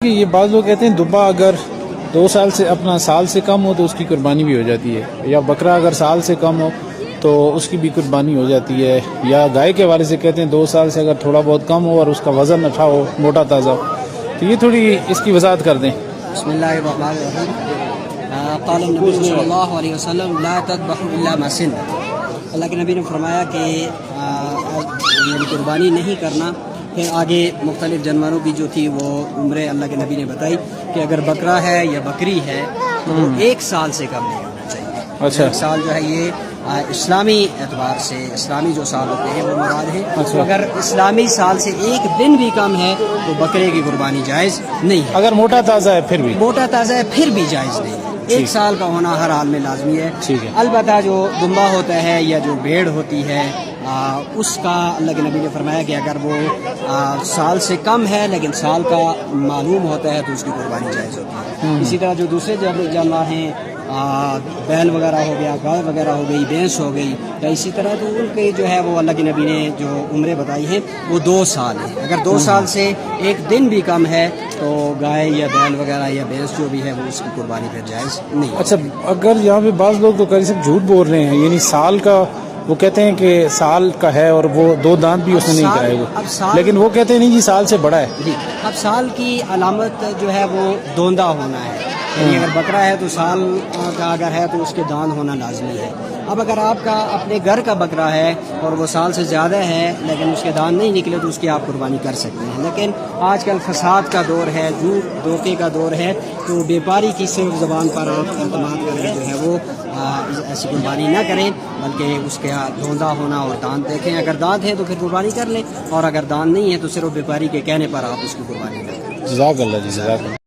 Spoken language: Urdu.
کہ یہ بعض لوگ کہتے ہیں دبا اگر 2 سال سے اپنا سال سے کم ہو تو اس کی قربانی بھی ہو جاتی ہے، یا بکرا اگر سال سے کم ہو تو اس کی بھی قربانی ہو جاتی ہے، یا گائے کے حوالے سے کہتے ہیں 2 سال سے اگر تھوڑا بہت کم ہو اور اس کا وزن اچھا ہو، موٹا تازہ ہو، تو یہ تھوڑی اس کی وضاحت کر دیں۔ بسم اللہ الرحمن الرحیم۔ قال النبی صلی اللہ علیہ وسلم لا تذبحوا الا ما سن۔ اللہ کے نبی نے فرمایا کہ قربانی نہیں کرنا۔ پھر آگے مختلف جانوروں کی جو تھی وہ عمریں اللہ کے نبی نے بتائی کہ اگر بکرا ہے یا بکری ہے تو 1 سال سے کم نہیں ہونا چاہیے۔ اچھا، 1 سال جو ہے یہ اسلامی اعتبار سے اسلامی جو سال ہوتے ہیں وہ مراد ہے۔ اچھا، اگر اسلامی سال سے 1 دن بھی کم ہے تو بکرے کی قربانی جائز نہیں ہے۔ اگر موٹا تازہ ہے پھر بھی موٹا تازہ ہے پھر بھی جائز نہیں ہے۔ 1 سال کا ہونا ہر حال میں لازمی ہے۔ ٹھیک ہے۔ البتہ جو دمبا ہوتا ہے یا جو بھیڑ ہوتی ہے اس کا اللہ کے نبی نے فرمایا کہ اگر وہ سال سے کم ہے لیکن سال کا معلوم ہوتا ہے تو اس کی قربانی جائز ہوتی ہے۔ اسی طرح جو دوسرے جانور ہیں بیل وغیرہ ہو گیا، گائے وغیرہ ہو گئی، بھینس ہو گئی، یا اسی طرح تو ان کے جو ہے وہ اللہ کے نبی نے جو عمریں بتائی ہیں وہ 2 سال ہیں۔ اگر 2 سال سے 1 دن بھی کم ہے تو گائے یا بیل وغیرہ یا بھینس جو بھی ہے وہ اس کی قربانی پھر جائز نہیں ہے۔ اچھا، اگر یہاں پہ بعض لوگ تو قاری صاحب جھوٹ بول رہے ہیں، یعنی سال کا وہ کہتے ہیں کہ سال کا ہے اور وہ 2 دانت بھی اس نے نہیں کرائے ہوئے، لیکن وہ کہتے ہیں نہیں جی سال سے بڑا ہے۔ جی، اب سال کی علامت جو ہے وہ دوندہ ہونا ہے، یعنی اگر بکرا ہے تو سال کا اگر ہے تو اس کے داند ہونا لازمی ہے۔ اب اگر آپ کا اپنے گھر کا بکرا ہے اور وہ سال سے زیادہ ہے لیکن اس کے داند نہیں نکلے تو اس کی آپ قربانی کر سکتے ہیں۔ لیکن آج کل فساد کا دور ہے، جھوٹ دھوکے کا دور ہے، تو بیپاری کی صرف زبان پر آپ اعتماد کر کے جو ہے وہ ایسی قربانی نہ کریں، بلکہ اس کے دھوندا ہونا اور دانت دیکھیں۔ اگر دانت ہے تو پھر قربانی کر لیں، اور اگر دانت نہیں ہے تو صرف بیپاری کے کہنے پر آپ اس کی قربانی کریں۔ جزاک اللہ جی، جزاک اللہ۔